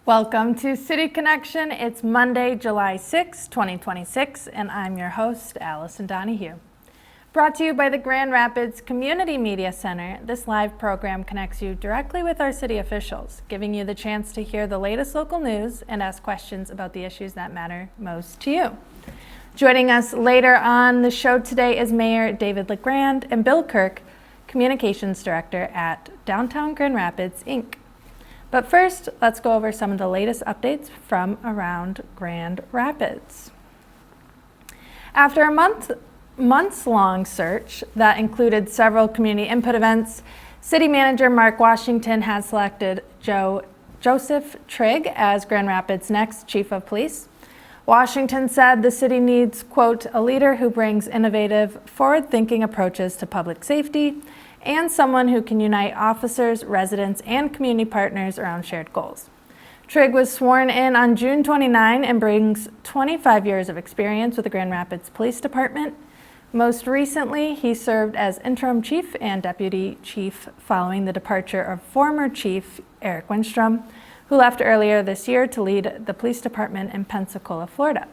Welcome to City Connection. It's Monday, July 6, 2026, and I'm your host, Allison Donahue. Brought to you by the Grand Rapids Community Media Center, this live program connects you directly with our city officials, giving you the chance to hear the latest local news and ask questions about the issues that matter most to you. Joining us later on the show today is Mayor David LeGrand and Bill Kirk, Communications Director at Downtown Grand Rapids, Inc. But first, let's go over some of the latest updates from around Grand Rapids. After a months-long search that included several community input events, City Manager Mark Washington has selected Joseph Trigg as Grand Rapids' next Chief of Police. Washington said the city needs, quote, a leader who brings innovative, forward-thinking approaches to public safety, and someone who can unite officers, residents, and community partners around shared goals. Trigg was sworn in on June 29 and brings 25 years of experience with the Grand Rapids Police Department. Most recently, he served as interim chief and deputy chief following the departure of former chief Eric Winstrom, who left earlier this year to lead the police department in Pensacola, Florida.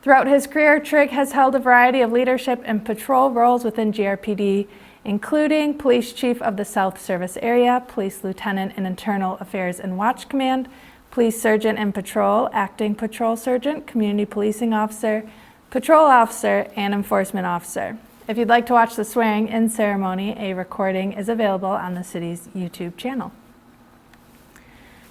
Throughout his career, Trigg has held a variety of leadership and patrol roles within GRPD, including Police Chief of the South Service Area, Police Lieutenant in Internal Affairs and Watch Command, Police Sergeant in Patrol, Acting Patrol Sergeant, Community Policing Officer, Patrol Officer, and Enforcement Officer. If you'd like to watch the swearing-in ceremony, a recording is available on the city's YouTube channel.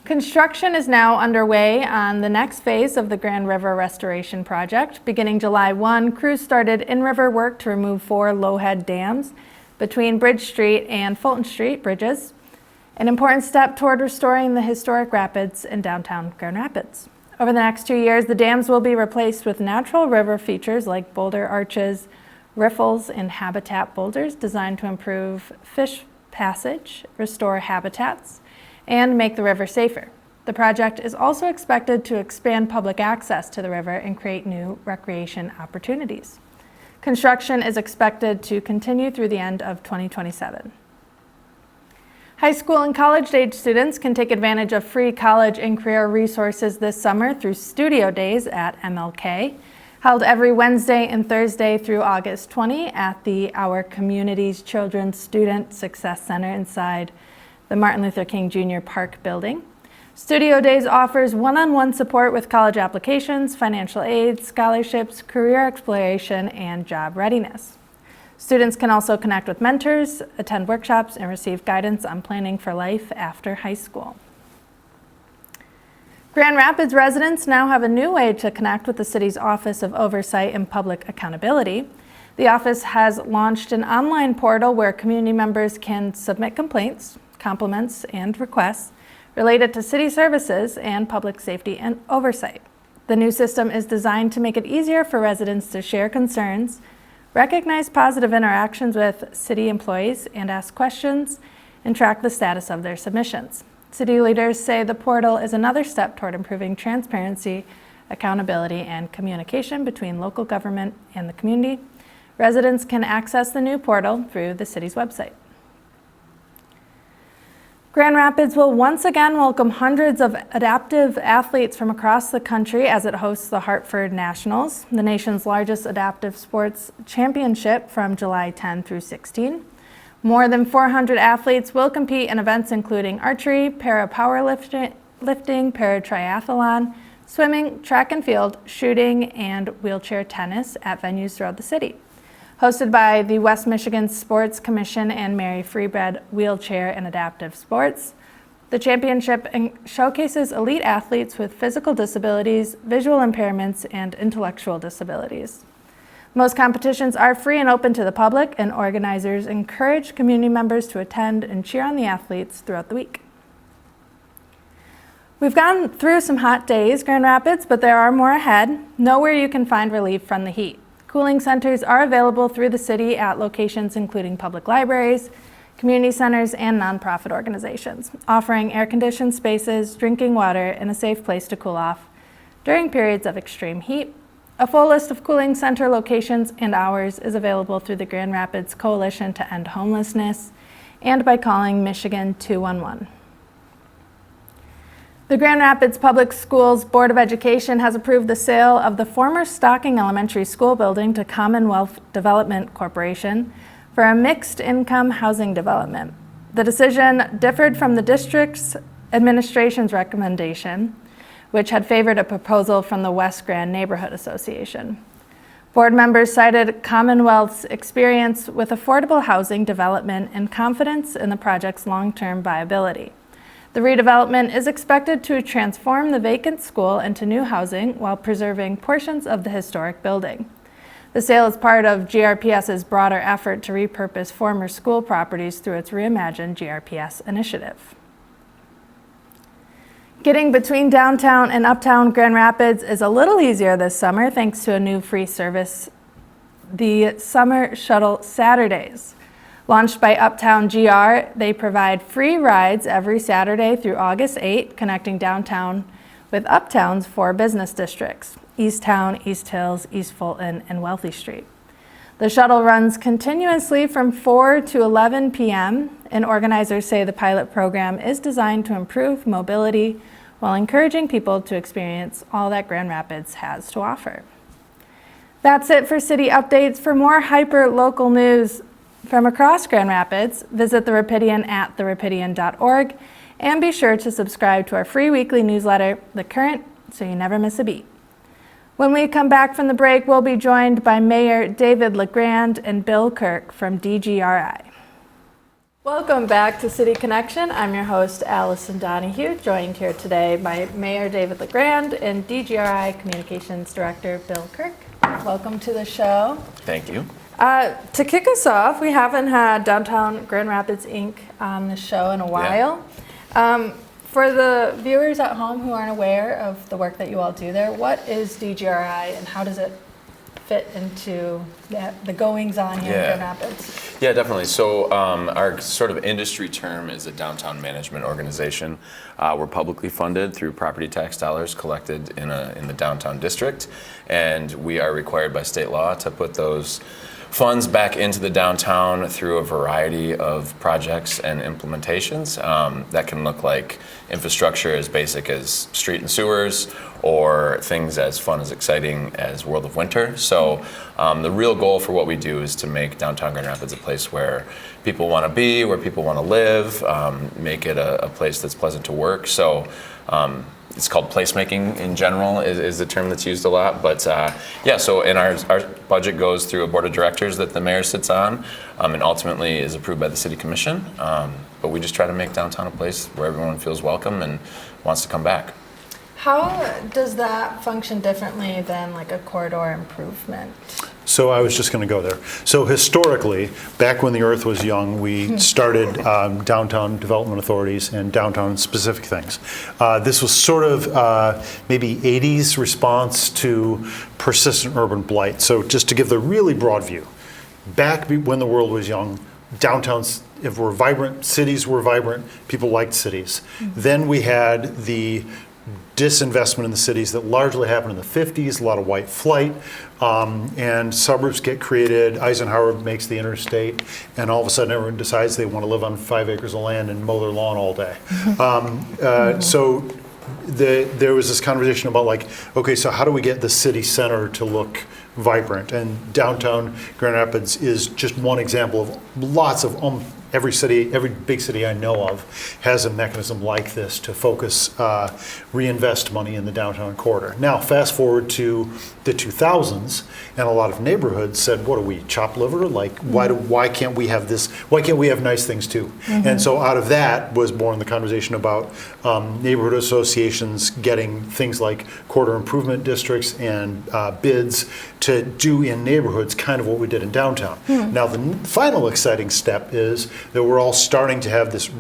Construction is now underway on the next phase of the Grand River Restoration Project. Beginning July 1, crews started in-river work to remove 4 low-head dams between Bridge Street and Fulton Street bridges, an important step toward restoring the historic rapids in downtown Grand Rapids. Over the next 2 years, the dams will be replaced with natural river features like boulder arches, riffles, and habitat boulders designed to improve fish passage, restore habitats, and make the river safer. The project is also expected to expand public access to the river and create new recreation opportunities. Construction is expected to continue through the end of 2027. High school and college-age students can take advantage of free college and career resources this summer through Studio Days at MLK, held every Wednesday and Thursday through August 20 at the Our Community's Children's Student Success Center inside the Martin Luther King Jr. Park building. Studio Days offers one-on-one support with college applications, financial aid, scholarships, career exploration, and job readiness. Students can also connect with mentors, attend workshops, and receive guidance on planning for life after high school. Grand Rapids residents now have a new way to connect with the city's Office of Oversight and Public Accountability. The office has launched an online portal where community members can submit complaints, compliments, and requests related to city services and public safety and oversight. The new system is designed to make it easier for residents to share concerns, recognize positive interactions with city employees, and ask questions and track the status of their submissions. City leaders say the portal is another step toward improving transparency, accountability, and communication between local government and the community. Residents can access the new portal through the city's website. Grand Rapids will once again welcome hundreds of adaptive athletes from across the country as it hosts the Hartford Nationals, the nation's largest adaptive sports championship from July 10 through 16. More than 400 athletes will compete in events including archery, para-powerlifting, para-triathlon, swimming, track and field, shooting, and wheelchair tennis at venues throughout the city. Hosted by the West Michigan Sports Commission and Mary Free Bred Wheelchair and Adaptive Sports, the championship showcases elite athletes with physical disabilities, visual impairments, and intellectual disabilities. Most competitions are free and open to the public, and organizers encourage community members to attend and cheer on the athletes throughout the week. We've gone through some hot days, Grand Rapids, but there are more ahead. Know where you can find relief from the heat. Cooling centers are available through the city at locations including public libraries, community centers, and nonprofit organizations, offering air-conditioned spaces, drinking water, and a safe place to cool off during periods of extreme heat. A full list of cooling center locations and hours is available through the Grand Rapids Coalition to End Homelessness and by calling Michigan 211. The Grand Rapids Public Schools Board of Education has approved the sale of the former Stocking Elementary School building to Commonwealth Development Corporation for a mixed-income housing development. The decision differed from the district's administration's recommendation, which had favored a proposal from the West Grand Neighborhood Association. Board members cited Commonwealth's experience with affordable housing development and confidence in the project's long-term viability. The redevelopment is expected to transform the vacant school into new housing while preserving portions of the historic building. The sale is part of GRPS's broader effort to repurpose former school properties through its Reimagined GRPS initiative. Getting between downtown and uptown Grand Rapids is a little easier this summer thanks to a new free service, the Summer Shuttle Saturdays. Launched by Uptown GR, they provide free rides every Saturday through August 8, connecting downtown with Uptown's 4 business districts: Easttown, East Hills, East Fulton, and Wealthy Street. The shuttle runs continuously from 4 to 11 p.m., and organizers say the pilot program is designed to improve mobility while encouraging people to experience all that Grand Rapids has to offer. That's it for city updates. For more hyper-local news from across Grand Rapids, visit The Rapidian at therapidian.org, and be sure to subscribe to our free weekly newsletter, The Current, so you never miss a beat. When we come back from the break, we'll be joined by Mayor David LeGrand and Bill Kirk from DGRI. Welcome back to City Connection. I'm your host, Allison Donahue, joined here today by Mayor David LeGrand and DGRI Communications Director Bill Kirk. Welcome to the show. Thank you. To kick us off, we haven't had Downtown Grand Rapids Inc. on the show in a while. Yeah. For the viewers at home who aren't aware of the work that you all do there, what is DGRI and how does it fit into the goings-on here in Grand Rapids? Yeah, definitely. So our sort of industry term is a downtown management organization. We're publicly funded through property tax dollars collected in the downtown district, and we are required by state law to put those funds back into the downtown through a variety of projects and implementations. That can look like infrastructure as basic as street and sewers, or things as fun as exciting as World of Winter. So the real goal for what we do is to make downtown Grand Rapids a place where people want to be, where people want to live, make it a place that's pleasant to work. So it's called placemaking in general is the term that's used a lot. But so and our budget goes through a board of directors that the mayor sits on, and ultimately is approved by the city commission. But we just try to make downtown a place where everyone feels welcome and wants to come back. How does that function differently than like a corridor improvement? So I was just going to go there. So historically, back when the earth was young, we started downtown development authorities and downtown specific things. This was sort of maybe 80s response to persistent urban blight. So just to give the really broad view, back when the world was young, downtowns were vibrant, cities were vibrant, people liked cities. Then we had the disinvestment in the cities that largely happened in the 50s, a lot of white flight, and suburbs get created. Eisenhower makes the interstate, and all of a sudden everyone decides they want to live on 5 acres of land and mow their lawn all day. So there was this conversation about like, okay, so how do we get the city center to look vibrant? And downtown Grand Rapids is just one example of lots of every big city I know of has a mechanism like this to focus, reinvest money in the downtown corridor. Now, fast forward to the 2000s, and a lot of neighborhoods said, what are we, chopped liver? Like, why can't we have this? Why can't we have nice things too? And so out of that was born the conversation about neighborhood associations getting things like corridor improvement districts and bids to do in neighborhoods kind of what we did in downtown. Now, the final exciting step is that we're all starting to have this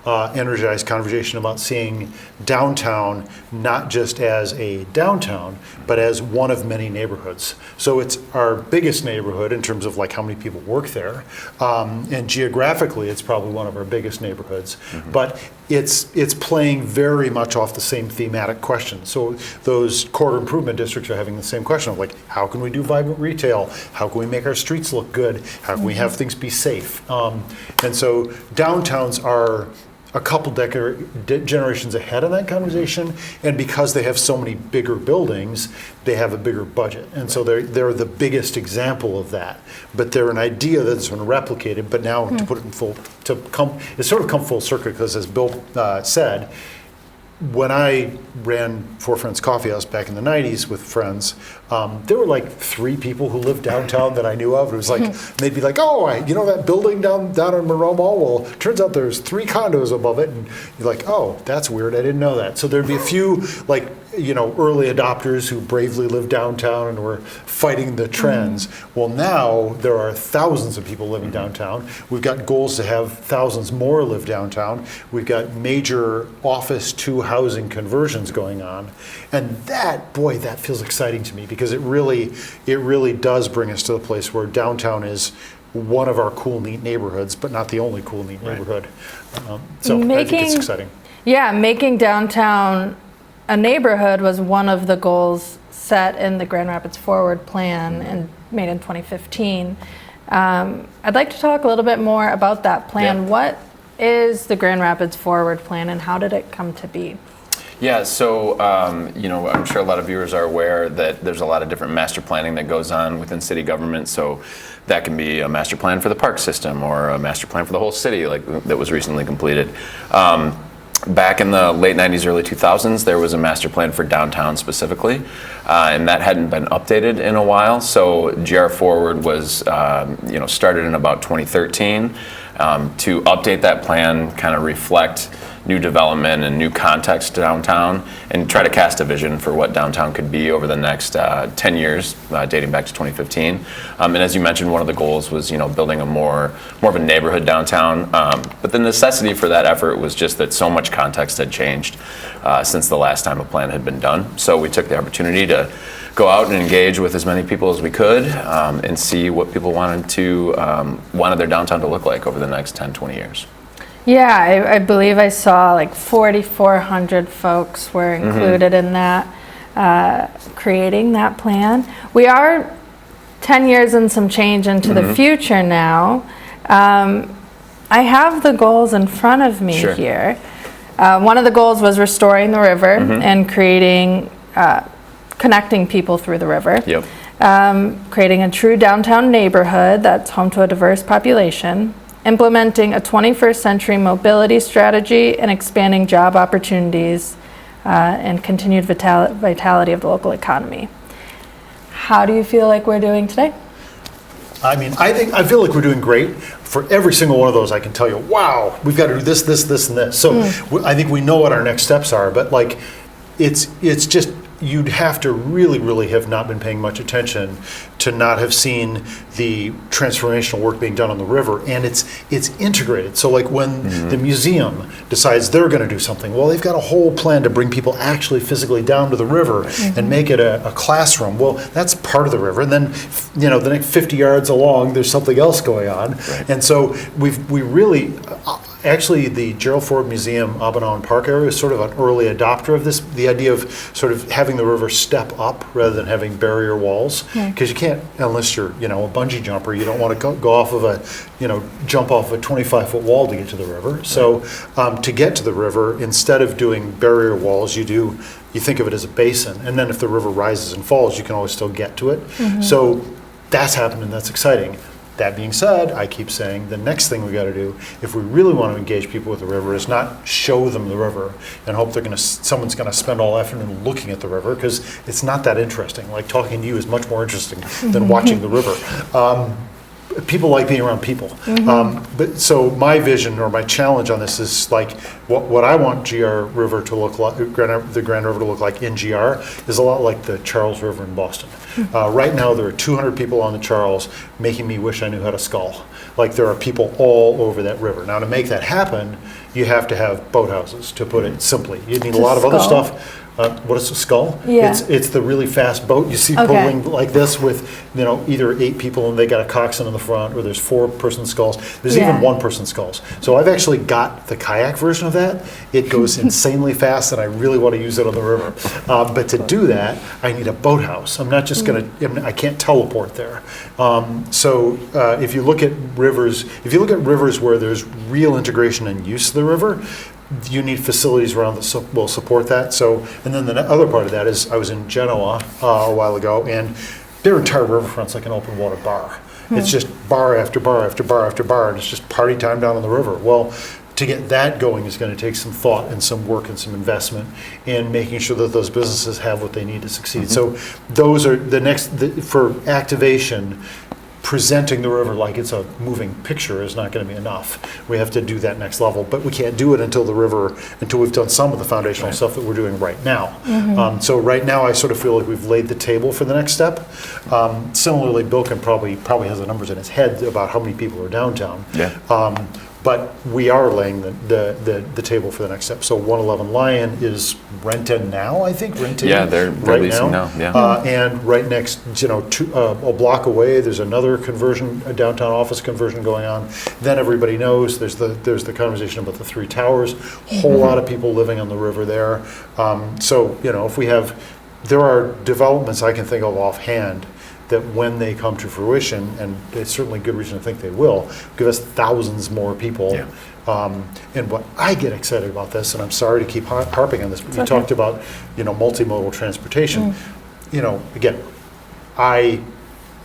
energized conversation about seeing downtown not just as a downtown, but as one of many neighborhoods. So it's our biggest neighborhood in terms of like how many people work there, and geographically it's probably one of our biggest neighborhoods. But it's playing very much off the same thematic question. So those corridor improvement districts are having the same question of like, how can we do vibrant retail? How can we make our streets look good? How can we have things be safe? And so downtowns are a couple generations ahead of that conversation, and because they have so many bigger buildings, they have a bigger budget, and so they're the biggest example of that. But they're an idea that's been replicated. But now to put it in it's sort of come full circle, because as Bill said, when I ran Four Friends Coffee House back in the 90s with friends, there were like 3 people who lived downtown that I knew of. It was like, they'd be like, oh, you know that building down in Monroe Mall? Well, turns out there's 3 condos above it. And you're like, oh, that's weird. I didn't know that. So there'd be a few like, early adopters who bravely lived downtown and were fighting the trends. Well, now there are thousands of people living downtown. We've got goals to have thousands more live downtown. We've got major office to housing conversions going on. And that feels exciting to me, because it really does bring us to the place where downtown is one of our cool, neat neighborhoods, but not the only cool, neat neighborhood. So I think it's exciting. Yeah, making downtown a neighborhood was one of the goals set in the Grand Rapids Forward Plan and made in 2015. I'd like to talk a little bit more about that plan. Yeah. What is the Grand Rapids Forward Plan, and how did it come to be? Yeah, so I'm sure a lot of viewers are aware that there's a lot of different master planning that goes on within city government. So that can be a master plan for the park system, or a master plan for the whole city, like that was recently completed. Back in the late 90s, early 2000s, there was a master plan for downtown specifically, and that hadn't been updated in a while. So GR Forward was started in about 2013 to update that plan, kind of reflect new development and new context to downtown, and try to cast a vision for what downtown could be over the next 10 years, dating back to 2015. And as you mentioned, one of the goals was building a more of a neighborhood downtown. But the necessity for that effort was just that so much context had changed since the last time a plan had been done. So we took the opportunity to go out and engage with as many people as we could, and see what people wanted their downtown to look like over the next 10, 20 years. Yeah, I believe I saw like 4,400 folks were included in that, creating that plan. We are 10 years and some change into the future now. I have the goals in front of me here. One of the goals was restoring the river and creating, connecting people through the river. Yep. Creating a true downtown neighborhood that's home to a diverse population. Implementing a 21st century mobility strategy, and expanding job opportunities and continued vitality of the local economy. How do you feel like we're doing today? I mean, I feel like we're doing great. For every single one of those, I can tell you, wow, we've got to do this, this, this, and this. So I think we know what our next steps are, but like, it's just, you'd have to really have not been paying much attention to not have seen the transformational work being done on the river, and it's integrated. So like when the museum decides they're going to do something, well, they've got a whole plan to bring people actually physically down to the river and make it a classroom. Well, that's part of the river, and then the next 50 yards along, there's something else going on, and so we really. Actually, the Gerald Ford Museum, Abenawan Park area is sort of an early adopter of this, the idea of sort of having the river step up rather than having barrier walls. Because you can't, unless you're, a bungee jumper, you don't want to go off of jump off a 25-foot wall to get to the river. So to get to the river, instead of doing barrier walls, you think of it as a basin. And then if the river rises and falls, you can always still get to it. So that's happened, and that's exciting. That being said, I keep saying the next thing we got to do, if we really want to engage people with the river, is not show them the river and hope someone's going to spend all afternoon looking at the river, because it's not that interesting. Like, talking to you is much more interesting than watching the river. People like being around people. But so my vision, or my challenge on this, is like what I want GR River to look like, the Grand River to look like in GR, is a lot like the Charles River in Boston. Right now there are 200 people on the Charles, making me wish I knew how to scull. Like, there are people all over that river. Now, to make that happen, you have to have boathouses, to put it simply. You need a lot of other stuff. what is a scull? Yeah. It's the really fast boat you see Okay. pulling like this with, either 8 people and they got a coxswain in the front, or there's 4-person sculls. There's Yeah. even 1-person sculls. So I've actually got the kayak version of that. It goes insanely fast, and I really want to use it on the river. But to do that, I need a boathouse. I'm not just going to, I can't teleport there. So if you look at rivers, where there's real integration and use of the river, you need facilities around that will support that. So, and then the other part of that is, I was in Genoa a while ago, and their entire riverfront's like an open water bar. It's just bar after bar after bar after bar, and it's just party time down on the river. Well, to get that going is going to take some thought and some work and some investment in making sure that those businesses have what they need to succeed. So those are for activation. Presenting the river like it's a moving picture is not going to be enough. We have to do that next level, but we can't do it until we've done some of the foundational stuff that we're doing right now. So right now, I sort of feel like we've laid the table for the next step. Similarly, Bill can probably has the numbers in his head about how many people are downtown. Yeah. But we are laying the table for the next step. So 111 Lion is rented now, I think, Yeah, they're right leasing now, yeah. And right next, a block away, there's another conversion, a downtown office conversion going on. Then everybody knows there's the conversation about the 3 towers. Whole lot of people living on the river there. So there are developments I can think of offhand that when they come to fruition, and it's certainly good reason to think they will, give us thousands more people. Yeah. And what I get excited about this, and I'm sorry to keep harping on this, but you talked about, multimodal transportation. Again,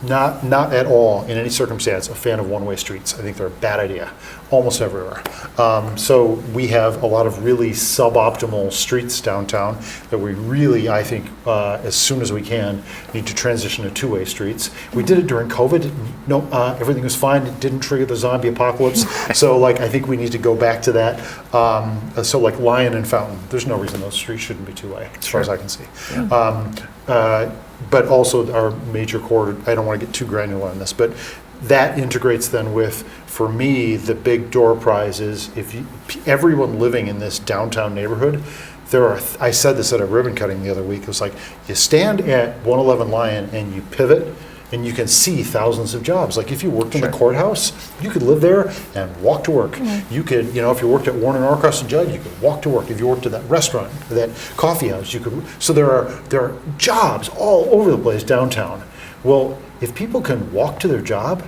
not at all in any circumstance a fan of one-way streets. I think they're a bad idea almost everywhere. So we have a lot of really suboptimal streets downtown that we really, I think, as soon as we can, need to transition to 2-way streets. We did it during COVID. No, everything was fine. It didn't trigger the zombie apocalypse. So I think we need to go back to that. So Lion and Fountain, there's no reason those streets shouldn't be 2-way, as far as I can see. But also our major corridor, I don't want to get too granular on this, but that integrates then with, for me, the big door prize is everyone living in this downtown neighborhood, I said this at a ribbon cutting the other week, it was like, you stand at 111 Lion and you pivot, and you can see thousands of jobs. Like if you worked in the courthouse, you could live there and walk to work. You could, if you worked at Warner Norcross and Judd, you could walk to work. If you worked at that restaurant, that coffee house, you could. So there are jobs all over the place downtown. Well, if people can walk to their job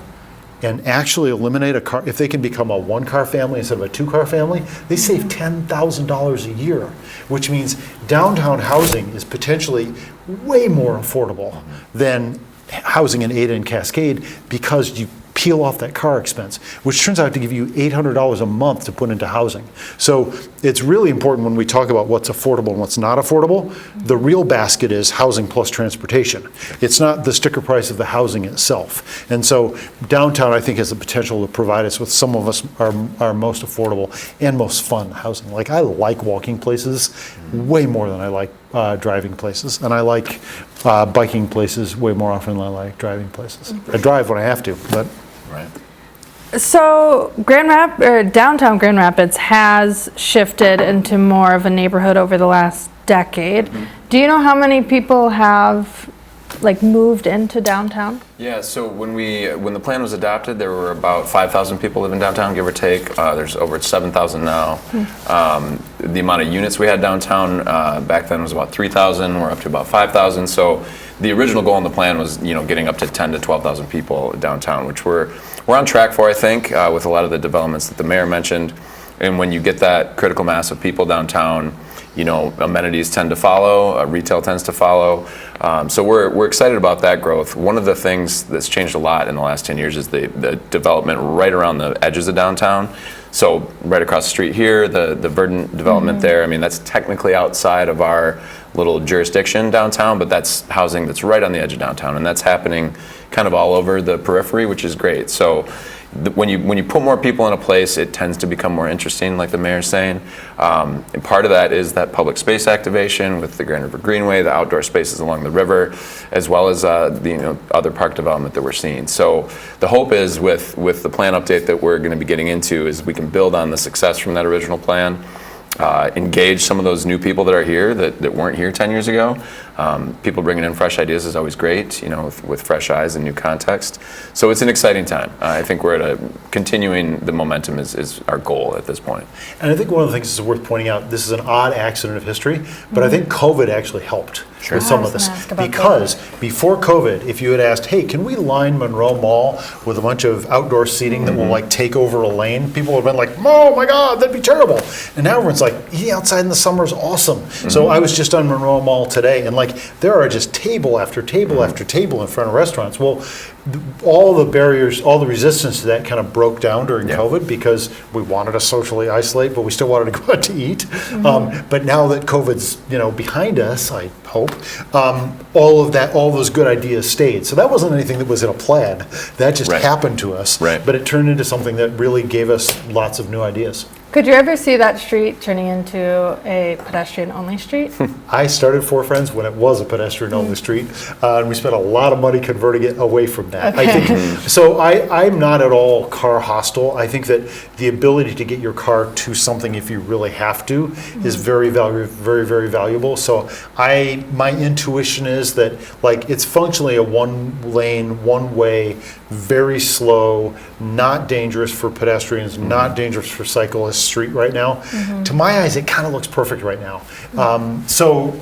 and actually eliminate a car, if they can become a 1-car family instead of a 2-car family, they save $10,000 a year, which means downtown housing is potentially way more affordable than housing in Ada and Cascade, because you peel off that car expense, which turns out to give you $800 a month to put into housing. So it's really important when we talk about what's affordable and what's not affordable. The real basket is housing plus transportation. It's not the sticker price of the housing itself. And so downtown, I think, has the potential to provide us with some of us our most affordable and most fun housing. I like walking places way more than I like driving places, and I like biking places way more often than I like driving places. I drive when I have to, but. Right. So downtown Grand Rapids has shifted into more of a neighborhood over the last decade. Do you know how many people have moved into downtown? Yeah, so when the plan was adopted, there were about 5,000 people living downtown, give or take. There's over 7,000 now. The amount of units we had downtown back then was about 3,000. We're up to about 5,000. So the original goal in the plan was, getting up to 10 to 12,000 people downtown, which we're on track for, I think, with a lot of the developments that the mayor mentioned. And when you get that critical mass of people downtown, amenities tend to follow, retail tends to follow. So we're excited about that growth. One of the things that's changed a lot in the last 10 years is the development right around the edges of downtown. So right across the street here, the Verdant development there, that's technically outside of our little jurisdiction downtown, but that's housing that's right on the edge of downtown, and that's happening kind of all over the periphery, which is great. So when you put more people in a place, it tends to become more interesting, like the mayor's saying. And part of that is that public space activation with the Grand River Greenway, the outdoor spaces along the river, as well as the other park development that we're seeing. So the hope is with the plan update that we're going to be getting into is we can build on the success from that original plan engage some of those new people that are here that weren't here 10 years ago. People bringing in fresh ideas is always great, with fresh eyes and new context. So it's an exciting time. I think we're at continuing the momentum is our goal at this point. And I think one of the things that's worth pointing out, this is an odd accident of history, but I think COVID actually helped with some of this. Because before COVID, if you had asked, hey, can we line Monroe Mall with a bunch of outdoor seating that will like take over a lane, people would have been like, oh my God, that'd be terrible. And now everyone's like, eating outside in the summer is awesome. So I was just on Monroe Mall today, and like there are just table after table after table in front of restaurants. Well, all the barriers, all the resistance to that kind of broke down during COVID because we wanted to socially isolate, but we still wanted to go out to eat. But now that COVID's behind us, I hope, all those good ideas stayed. So that wasn't anything that was in a plan. That just happened to us. But it turned into something that really gave us lots of new ideas. Could you ever see that street turning into a pedestrian-only street? I started Four Friends when it was a pedestrian-only street, and we spent a lot of money converting it away from that. Okay. I think so. I'm not at all car hostile. I think that the ability to get your car to something if you really have to is very very valuable. So my intuition is that like it's functionally a one-lane, one-way, very slow, not dangerous for pedestrians, not dangerous for cyclists street right now. To my eyes, it kind of looks perfect right now. So,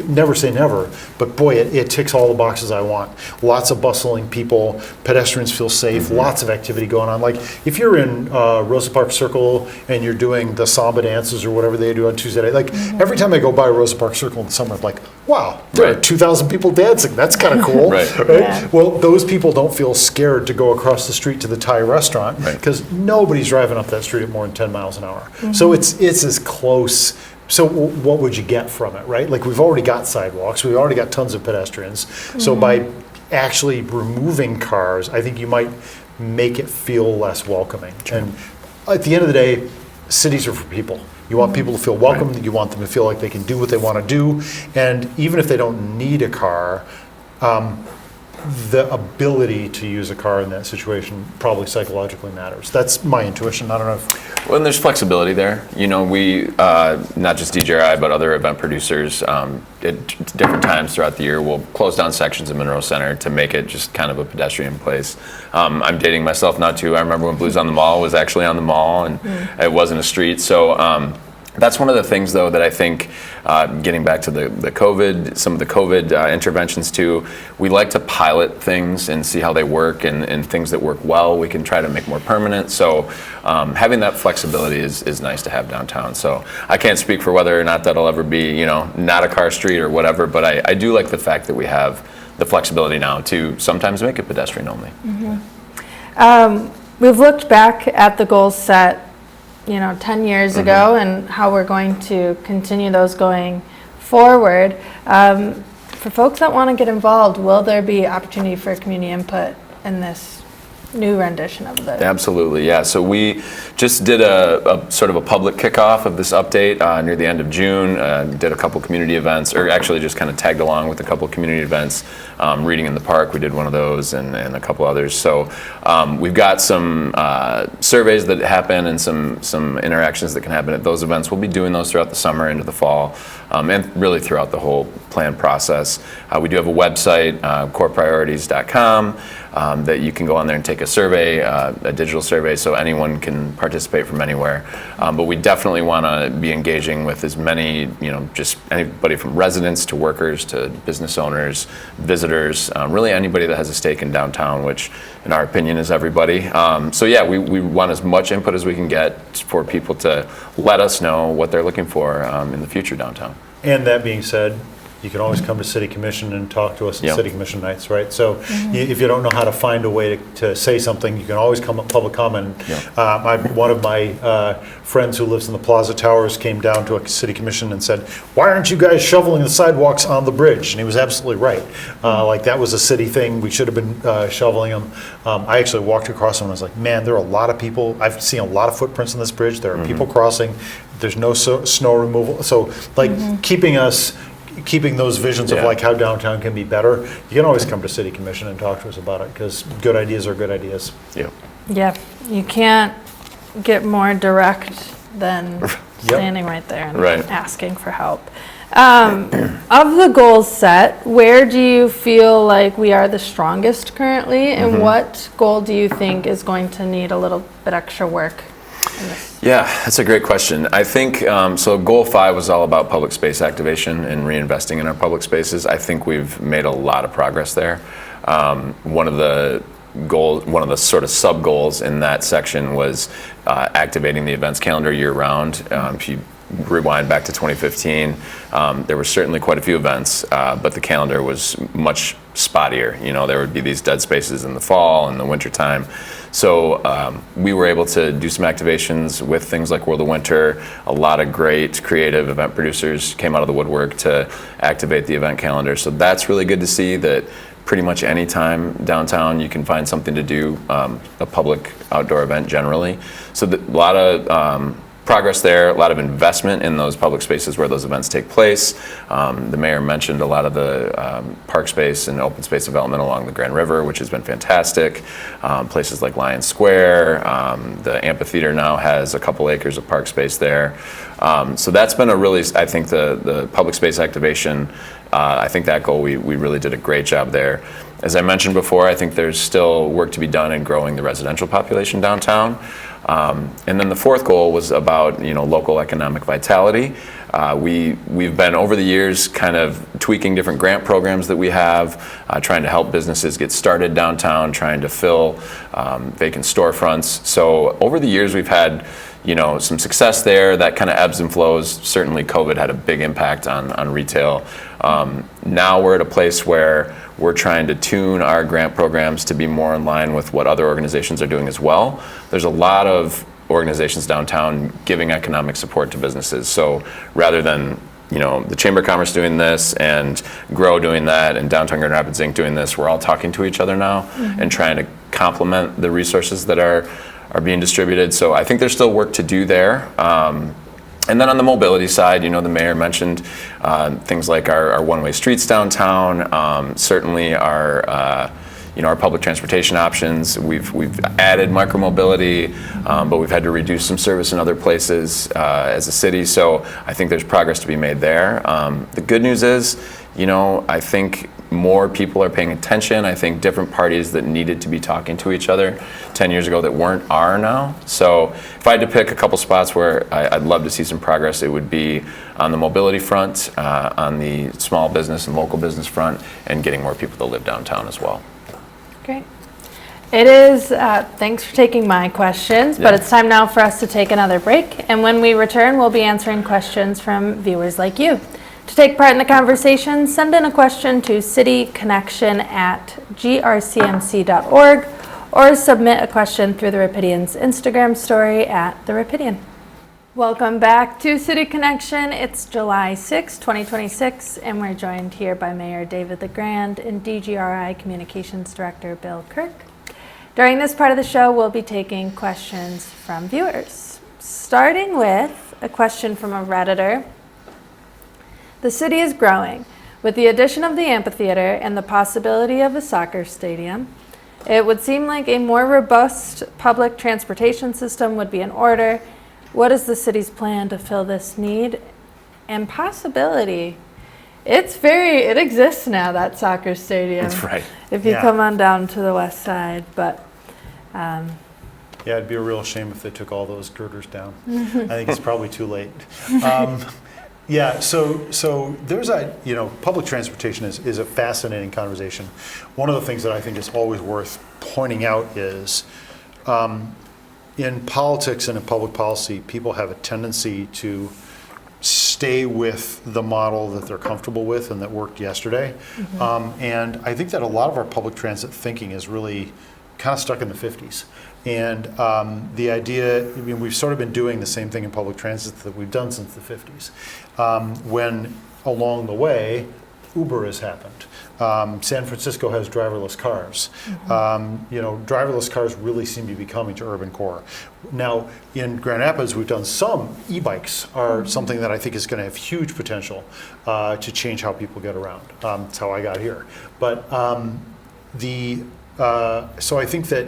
never say never, but boy, it ticks all the boxes I want. Lots of bustling people, pedestrians feel safe, lots of activity going on. Like if you're in Rosa Parks Circle and you're doing the samba dances or whatever they do on Tuesday night, like every time I go by Rosa Parks Circle in the summer, I'm like, wow, there are 2,000 people dancing. That's kind of cool. Right? Yeah. Well, those people don't feel scared to go across the street to the Thai restaurant because nobody's driving up that street at more than 10 miles an hour. So it's as close. So what would you get from it, right? Like we've already got sidewalks, we've already got tons of pedestrians. So by actually removing cars, I think you might make it feel less welcoming. And at the end of the day, cities are for people. You want people to feel welcome, you want them to feel like they can do what they want to do. And even if they don't need a car, the ability to use a car in that situation probably psychologically matters. That's my intuition. I don't know if... Well, and there's flexibility there. We, not just DJI, but other event producers, at different times throughout the year, will close down sections of Monroe Center to make it just kind of a pedestrian place. I'm dating myself now, too. I remember when Blues on the Mall was actually on the mall, and it wasn't a street. So that's one of the things, though, that I think, getting back to the COVID, some of the COVID interventions too, we like to pilot things and see how they work, and things that work well, we can try to make more permanent. So having that flexibility is nice to have downtown. So I can't speak for whether or not that'll ever be, not a car street or whatever, but I do like the fact that we have the flexibility now to sometimes make it pedestrian only. We've looked back at the goals set 10 years ago and how we're going to continue those going forward. For folks that want to get involved, will there be opportunity for community input in this new rendition of the... Absolutely, yeah. So we just did a sort of a public kickoff of this update near the end of June. Did a couple community events, or actually just kind of tagged along with a couple community events. Reading in the Park, we did one of those, and a couple others. So we've got some surveys that happen and some interactions that can happen at those events. We'll be doing those throughout the summer into the fall, and really throughout the whole plan process. We do have a website, corepriorities.com, that you can go on there and take a survey, a digital survey, so anyone can participate from anywhere. But we definitely want to be engaging with as many, just anybody from residents to workers to business owners, visitors, really anybody that has a stake in downtown, which in our opinion is everybody. So yeah, we want as much input as we can get for people to let us know what they're looking for in the future downtown. And that being said, you can always come to City Commission and talk to us at City Commission nights, right? So if you don't know how to find a way to say something, you can always come up public comment. One of my friends who lives in the Plaza Towers came down to a City Commission and said, why aren't you guys shoveling the sidewalks on the bridge? And he was absolutely right. Like that was a city thing. We should have been shoveling them. I actually walked across them and I was like, man, there are a lot of people. I've seen a lot of footprints on this bridge. There are people crossing. There's no snow removal. So like keeping those visions of like how downtown can be better, you can always come to City Commission and talk to us about it, because good ideas are good ideas. Yeah. Yeah, you can't get more direct than standing right there and Right. asking for help. Of the goals set, where do you feel like we are the strongest currently, and what goal do you think is going to need a little bit extra work in this? Yeah, that's a great question. I think, so goal 5 was all about public space activation and reinvesting in our public spaces. I think we've made a lot of progress there. One of the sort of sub goals in that section was activating the events calendar year round. If you rewind back to 2015, there were certainly quite a few events, but the calendar was much spottier. You know, there would be these dead spaces in the fall and the winter time. So we were able to do some activations with things like World of Winter. A lot of great creative event producers came out of the woodwork to activate the event calendar. So that's really good to see that pretty much any time downtown you can find something to do, a public outdoor event generally. So a lot of progress there, a lot of investment in those public spaces where those events take place. The mayor mentioned a lot of the park space and open space development along the Grand River, which has been fantastic. Places like Lion Square, the amphitheater now has a couple acres of park space there. So that's been a really, I think the public space activation, I think that goal, we really did a great job there. As I mentioned before, I think there's still work to be done in growing the residential population downtown. And then the 4th goal was about, local economic vitality. We've been over the years kind of tweaking different grant programs that we have, trying to help businesses get started downtown, trying to fill vacant storefronts. So over the years we've had some success there. That kind of ebbs and flows. Certainly COVID had a big impact on retail. Now we're at a place where we're trying to tune our grant programs to be more in line with what other organizations are doing as well. There's a lot of organizations downtown giving economic support to businesses. So rather than the Chamber of Commerce doing this and GROW doing that and Downtown Grand Rapids Inc. doing this, we're all talking to each other now and trying to complement the resources that are being distributed. So I think there's still work to do there. And then on the mobility side, the mayor mentioned things like our one-way streets downtown, certainly our public transportation options. We've added micromobility, but we've had to reduce some service in other places as a city. So I think there's progress to be made there. The good news is, I think more people are paying attention. I think different parties that needed to be talking to each other 10 years ago that weren't are now. So if I had to pick a couple spots where I'd love to see some progress, it would be on the mobility front, on the small business and local business front, and getting more people to live downtown as well. Great. It is, thanks for taking my questions, but it's time now for us to take another break. And when we return, we'll be answering questions from viewers like you. To take part in the conversation, send in a question to cityconnection@grcmc.org or submit a question through the Rapidian's Instagram story @The Rapidian. Welcome back to City Connection. It's July 6, 2026, and we're joined here by Mayor David LeGrand and DGRI Communications Director Bill Kirk. During this part of the show, we'll be taking questions from viewers, starting with a question from a Redditor. The city is growing. With the addition of the amphitheater and the possibility of a soccer stadium, it would seem like a more robust public transportation system would be in order. What is the city's plan to fill this need and possibility? It exists now, that soccer stadium. That's right. If you come on down to the west side, but Yeah, it'd be a real shame if they took all those girders down. I think it's probably too late. Yeah, so there's public transportation is a fascinating conversation. One of the things that I think is always worth pointing out is in politics and in public policy, people have a tendency to stay with the model that they're comfortable with and that worked yesterday. And I think that a lot of our public transit thinking is really kind of stuck in the 50s. And the idea, we've sort of been doing the same thing in public transit that we've done since the 50s. When along the way, Uber has happened. San Francisco has driverless cars. Driverless cars really seem to be coming to urban core. Now, in Grand Rapids, we've done some e-bikes are something that I think is going to have huge potential to change how people get around. That's how I got here. But so I think that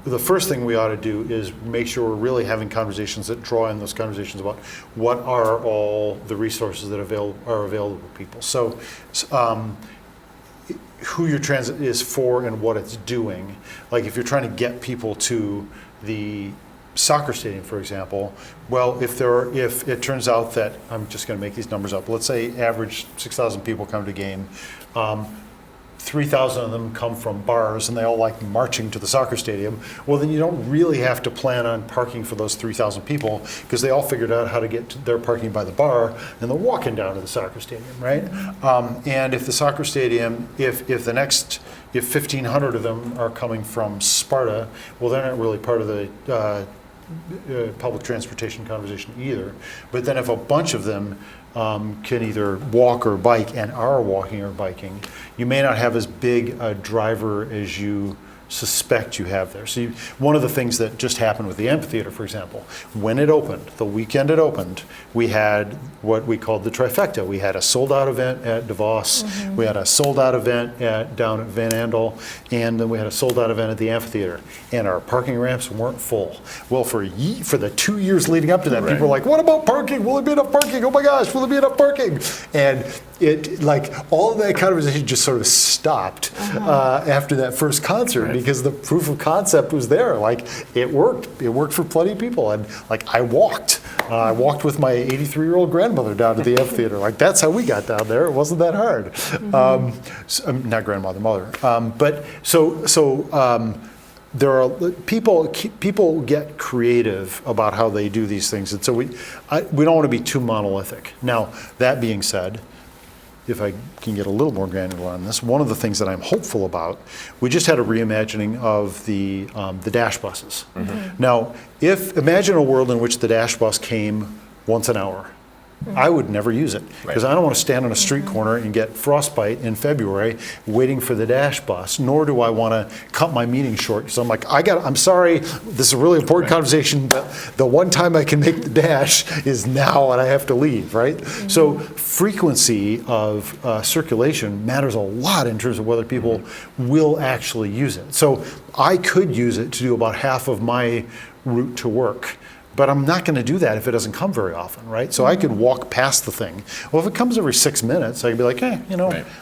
the first thing we ought to do is make sure we're really having conversations that draw in those conversations about what are all the resources that are available to people. So who your transit is for and what it's doing. Like if you're trying to get people to the soccer stadium, for example, well, if it turns out that, I'm just going to make these numbers up, let's say average 6,000 people come to a game, 3,000 of them come from bars and they all like marching to the soccer stadium, well then you don't really have to plan on parking for those 3,000 people because they all figured out how to get to their parking by the bar and they're walking down to the soccer stadium, right? And if the soccer stadium, if 1,500 of them are coming from Sparta, well they're not really part of the public transportation conversation either. But then if a bunch of them can either walk or bike and are walking or biking, you may not have as big a driver as you suspect you have there. So one of the things that just happened with the amphitheater, for example, when it opened, the weekend it opened, we had what we called the trifecta. We had a sold-out event at DeVos, we had a sold-out event down at Van Andel, and then we had a sold-out event at the amphitheater. And our parking ramps weren't full. Well, for the 2 years leading up to that, people were like, what about parking? Will there be enough parking? Oh my gosh, will there be enough parking? And it, like, all of that conversation just sort of stopped after that first concert because the proof of concept was there. Like, it worked. It worked for plenty of people. And, like, I walked with my 83-year-old grandmother down to the amphitheater. Like, that's how we got down there. It wasn't that hard. Not grandmother, mother. But there are people get creative about how they do these things, and so we don't want to be too monolithic. Now, that being said, if I can get a little more granular on this, one of the things that I'm hopeful about, we just had a reimagining of the dash buses. Now, imagine a world in which the dash bus came once an hour. I would never use it because I don't want to stand on a street corner and get frostbite in February waiting for the dash bus, nor do I want to cut my meeting short. So I'm like, I'm sorry, this is a really important conversation, but the one time I can make the dash is now and I have to leave, right? So frequency of circulation matters a lot in terms of whether people will actually use it. So I could use it to do about half of my route to work. But I'm not going to do that if it doesn't come very often, right? So I could walk past the thing. Well, if it comes every 6 minutes, I could be like, hey,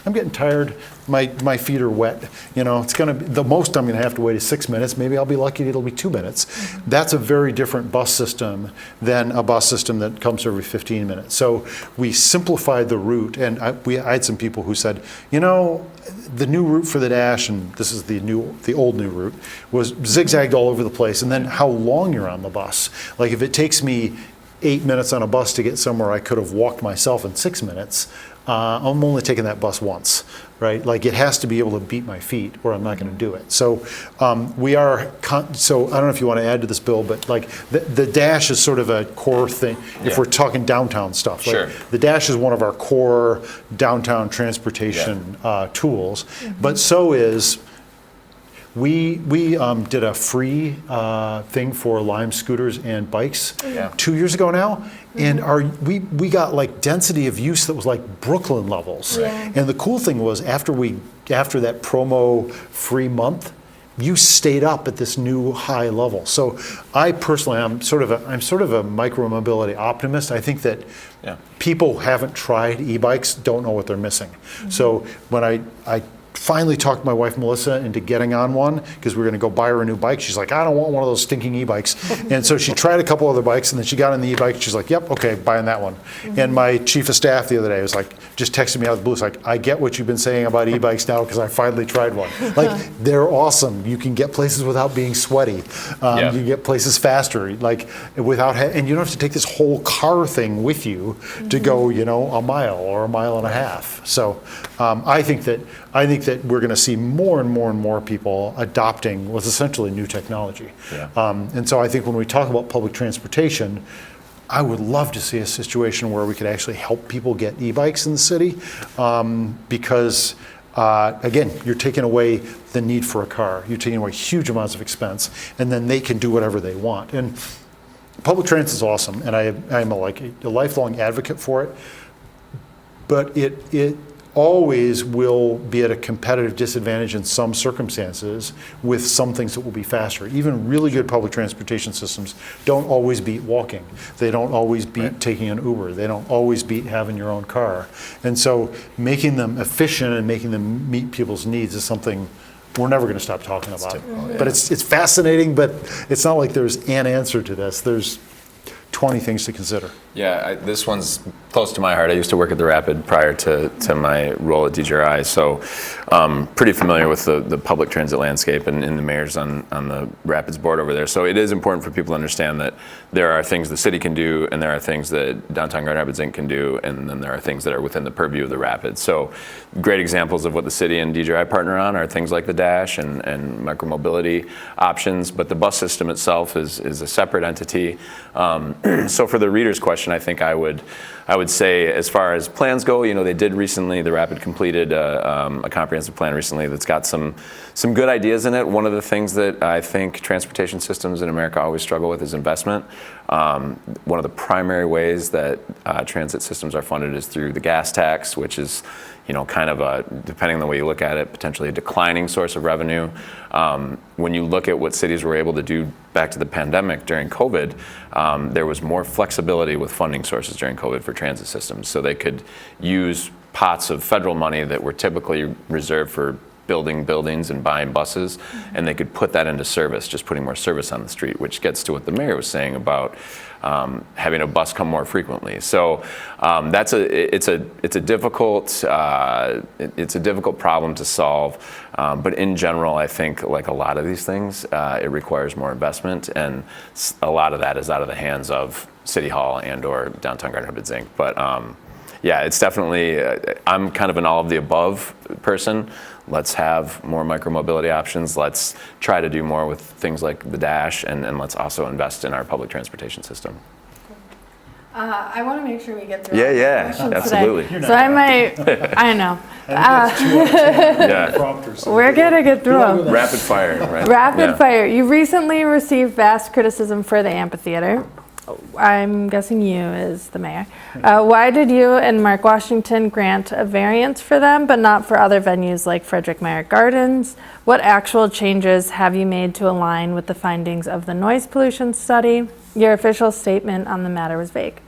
I'm getting tired. My feet are wet. It's going to be the most I'm going to have to wait is 6 minutes. Maybe I'll be lucky it'll be 2 minutes. That's a very different bus system than a bus system that comes every 15 minutes. So we simplified the route, and I had some people who said, the new route for the dash, and this is the old new route, was zigzagged all over the place, and then how long you're on the bus. Like if it takes me 8 minutes on a bus to get somewhere I could have walked myself in 6 minutes, I'm only taking that bus once, right? Like it has to be able to beat my feet or I'm not going to do it. So so I don't know if you want to add to this, Bill, but like the dash is sort of a core thing if we're talking downtown stuff. Sure. Like the dash is one of our core downtown transportation tools, but so is we did a free thing for Lime scooters and bikes 2 years ago now, and we got like density of use that was like Brooklyn levels. And the cool thing was after that promo free month, you stayed up at this new high level. So I personally, I'm sort of a micro-mobility optimist. I think that people who haven't tried e-bikes don't know what they're missing. So when I finally talked my wife Melissa into getting on one because we were going to go buy her a new bike. She's like, I don't want one of those stinking e-bikes. And so she tried a couple other bikes and then she got on the e-bike. She's like, yep, okay, buying that one. And my chief of staff the other day was like, just texted me out of the blue. It's like, I get what you've been saying about e-bikes now because I finally tried one. Like, they're awesome. You can get places without being sweaty. You can get places faster, like without, and you don't have to take this whole car thing with you to go, a mile or a mile and a half. So I think that we're going to see more and more and more people adopting what's essentially new technology. And so I think when we talk about public transportation, I would love to see a situation where we could actually help people get e-bikes in the city because, again, you're taking away the need for a car. You're taking away huge amounts of expense, and then they can do whatever they want. And public transit is awesome, and I'm a lifelong advocate for it. But always will be at a competitive disadvantage in some circumstances with some things that will be faster. Even really good public transportation systems don't always beat walking. They don't always beat taking an Uber. They don't always beat having your own car. And so making them efficient and making them meet people's needs is something we're never going to stop talking about. typical, yeah. But it's fascinating, but it's not like there's an answer to this. There's 20 things to consider. Yeah, this one's close to my heart. I used to work at the Rapid prior to my role at DGRI, so pretty familiar with the public transit landscape and the mayors on the Rapids board over there. So it is important for people to understand that there are things the city can do, and there are things that Downtown Grand Rapids Inc. can do, and then there are things that are within the purview of the Rapids. So great examples of what the city and DGRI partner on are things like the Dash and micromobility options, but the bus system itself is a separate entity. So for the reader's question, I think I would say, as far as plans go, they did recently, the Rapid completed a comprehensive plan recently that's got some good ideas in it. One of the things that I think transportation systems in America always struggle with is investment. One of the primary ways that transit systems are funded is through the gas tax, which is kind of depending on the way you look at it, potentially a declining source of revenue. When you look at what cities were able to do back to the pandemic during COVID, there was more flexibility with funding sources during COVID for transit systems. So they could use pots of federal money that were typically reserved for building buildings and buying buses, and they could put that into service, just putting more service on the street, which gets to what the mayor was saying about having a bus come more frequently. So it's a difficult problem to solve. But in general, I think, like a lot of these things, it requires more investment, and a lot of that is out of the hands of City Hall and/or Downtown Grand Rapids Inc. But yeah, it's definitely, I'm kind of an all of the above person. Let's have more micromobility options. Let's try to do more with things like the Dash, and let's also invest in our public transportation system. I want to make sure we get through Yeah, all the yeah, questions absolutely. today. So I might, I know. Yeah. We're going to get through them. Rapid fire, right? Rapid Yeah. fire. You recently received vast criticism for the amphitheater. I'm guessing you as the mayor. Why did you and Mark Washington grant a variance for them, but not for other venues like Frederick Meyer Gardens? What actual changes have you made to align with the findings of the noise pollution study? Your official statement on the matter was vague.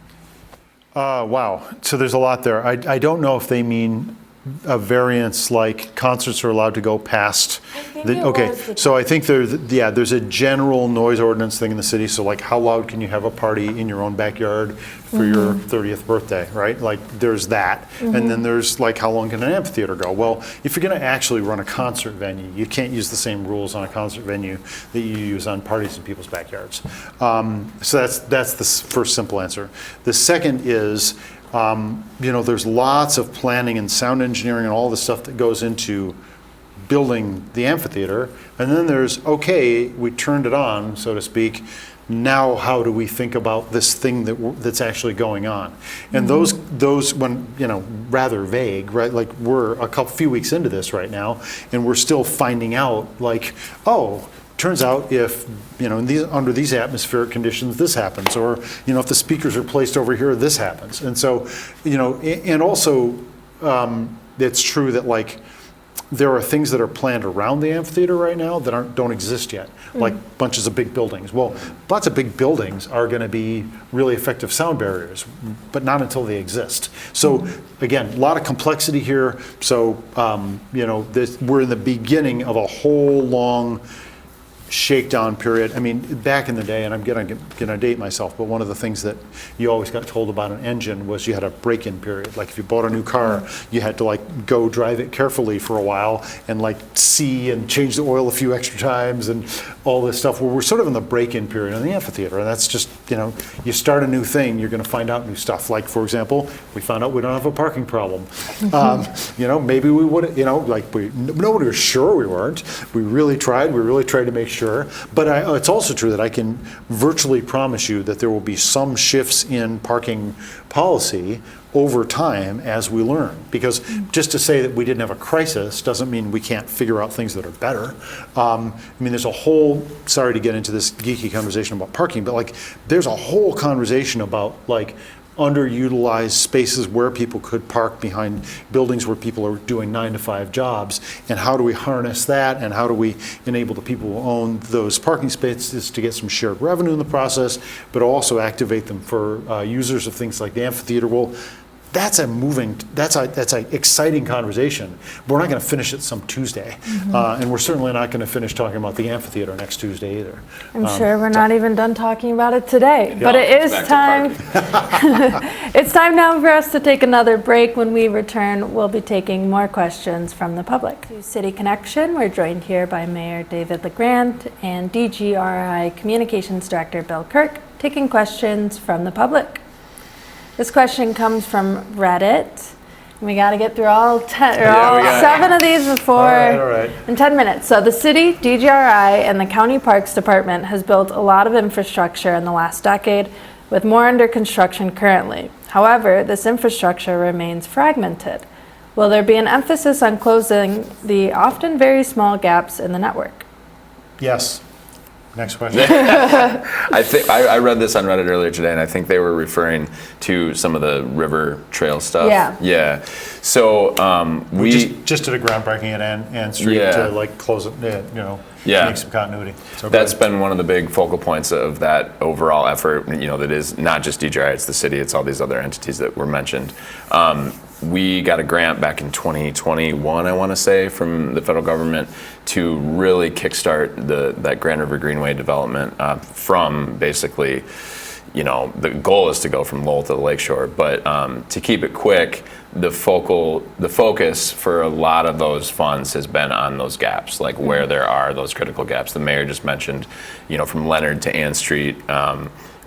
Wow. So there's a lot there. I don't know if they mean a variance like concerts are allowed to go past. Okay, so I think there's a general noise ordinance thing in the city. So like, how loud can you have a party in your own backyard for your 30th birthday, right? Like there's that. And then there's like, how long can an amphitheater go? Well, if you're going to actually run a concert venue, you can't use the same rules on a concert venue that you use on parties in people's backyards. So that's the first simple answer. The second is, there's lots of planning and sound engineering and all the stuff that goes into building the amphitheater. And then there's, okay, we turned it on, so to speak. Now, how do we think about this thing that's actually going on? And those when, rather vague, right? Like we're a few weeks into this right now, and we're still finding out, like, oh, turns out if, under these atmospheric conditions, this happens, or, if the speakers are placed over here, this happens. And so, and also, it's true that, like, there are things that are planned around the amphitheater right now that don't exist yet, like bunches of big buildings. Well, lots of big buildings are going to be really effective sound barriers, but not until they exist. So again, a lot of complexity here. So, we're in the beginning of a whole long shakedown period. I mean, back in the day, and I'm gonna date myself, but one of the things that you always got told about an engine was you had a break-in period. Like if you bought a new car, you had to like go drive it carefully for a while and like see and change the oil a few extra times and all this stuff. Well, we're sort of in the break-in period in the amphitheater, and that's just, you start a new thing, you're gonna find out new stuff. Like, for example, we found out we don't have a parking problem. Maybe we would, nobody was sure we weren't. We really tried to make sure. But it's also true that I can virtually promise you that there will be some shifts in parking policy over time as we learn. Because just to say that we didn't have a crisis doesn't mean we can't figure out things that are better. There's a whole, sorry to get into this geeky conversation about parking, but like there's a whole conversation about like underutilized spaces where people could park behind buildings where people are doing 9-to-5 jobs, and how do we harness that, and how do we enable the people who own those parking spaces to get some shared revenue in the process, but also activate them for users of things like the amphitheater. Well, that's an exciting conversation. We're not going to finish it some Tuesday, and we're certainly not going to finish talking about the amphitheater next Tuesday either. I'm sure we're not even done talking about it today, but it is time. It's time now for us to take another break. When we return, we'll be taking more questions from the public. To City Connection, we're joined here by Mayor David LeGrand and DGRI Communications Director Bill Kirk, taking questions from the public. This question comes from Reddit. We got to get through all 7 of these before all right. in 10 minutes. So the city, DGRI, and the County Parks Department has built a lot of infrastructure in the last decade, with more under construction currently. However, this infrastructure remains fragmented. Will there be an emphasis on closing the often very small gaps in the network? Yes. Next question. I think I read this on Reddit earlier today, and I think they were referring to some of the river trail stuff. Yeah. So we just did a groundbreaking at Ann Street to like close it, make some continuity. So that's been one of the big focal points of that overall effort. That is not just DGI, it's the city, it's all these other entities that were mentioned. We got a grant back in 2021, I want to say, from the federal government to really kickstart that Grand River Greenway development from basically, the goal is to go from Lowell to the lakeshore. But to keep it quick, the focus for a lot of those funds has been on those gaps, like where there are those critical gaps. The mayor just mentioned, from Leonard to Ann Street.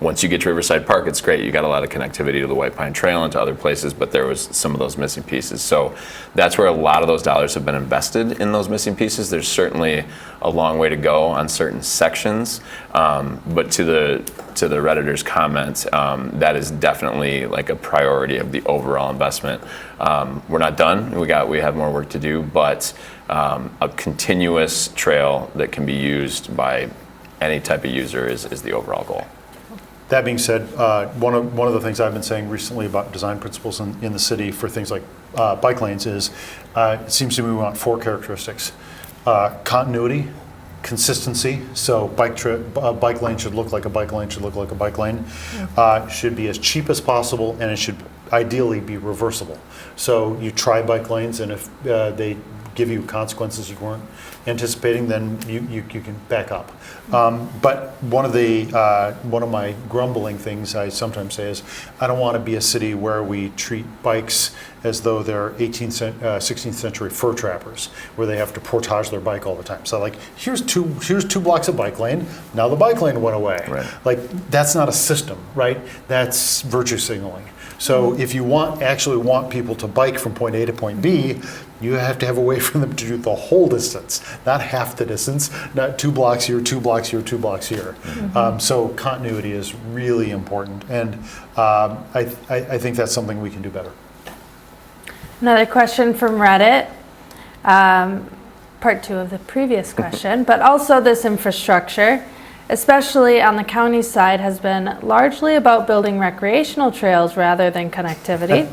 Once you get to Riverside Park, it's great. You got a lot of connectivity to the White Pine Trail and to other places, but there was some of those missing pieces. So that's where a lot of those dollars have been invested in those missing pieces. There's certainly a long way to go on certain sections, but to the Redditor's comment, that is definitely like a priority of the overall investment. We're not done. We have more work to do, but a continuous trail that can be used by any type of user is the overall goal. That being said, one of the things I've been saying recently about design principles in the city for things like bike lanes is it seems to me we want 4 characteristics. Continuity, consistency, so bike lane should look like a bike lane, should look like a bike lane. Should be as cheap as possible, and it should ideally be reversible. So you try bike lanes, and if they give you consequences you weren't anticipating, then you can back up. But one of my grumbling things I sometimes say is I don't want to be a city where we treat bikes as though they're 16th century fur trappers, where they have to portage their bike all the time. So like, here's two blocks of bike lane, now the bike lane went away. Right. Like, that's not a system, right? That's virtue signaling. So if you actually want people to bike from point A to point B, you have to have a way for them to do the whole distance, not half the distance, not 2 blocks here, 2 blocks here, 2 blocks here. So continuity is really important, and I think that's something we can do better. Another question from Reddit, part 2 of the previous question, but also this infrastructure, especially on the county side, has been largely about building recreational trails rather than connectivity,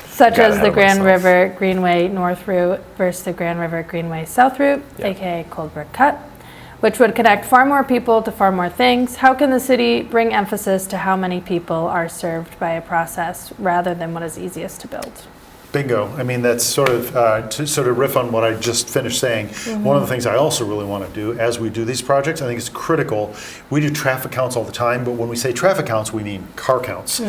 such as the Grand River Greenway North Route versus the Grand River Greenway South Route, aka Coldbrook Cut, which would connect far more people to far more things. How can the city bring emphasis to how many people are served by a process rather than what is easiest to build? Bingo. I mean, that's sort of, to sort of riff on what I just finished saying, one of the things I also really want to do as we do these projects, I think it's critical. We do traffic counts all the time, but when we say traffic counts, we mean car counts.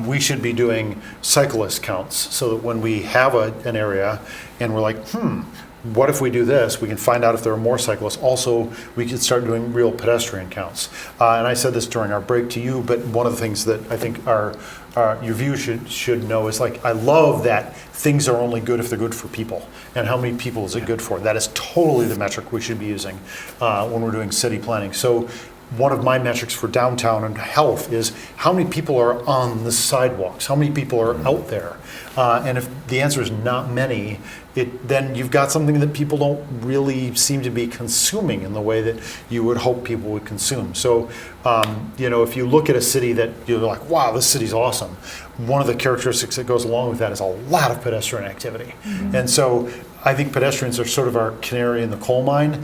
We should be doing cyclist counts, so that when we have an area and we're like, what if we do this? We can find out if there are more cyclists. Also, we could start doing real pedestrian counts. And I said this during our break to you, but one of the things that I think your view should know is, like, I love that things are only good if they're good for people. And how many people is it good for? That is totally the metric we should be using when we're doing city planning. So one of my metrics for downtown and health is how many people are on the sidewalks, how many people are out there. And if the answer is not many, then you've got something that people don't really seem to be consuming in the way that you would hope people would consume. So, if you look at a city that you're like, wow, this city's awesome, one of the characteristics that goes along with that is a lot of pedestrian activity. And so I think pedestrians are sort of our canary in the coal mine.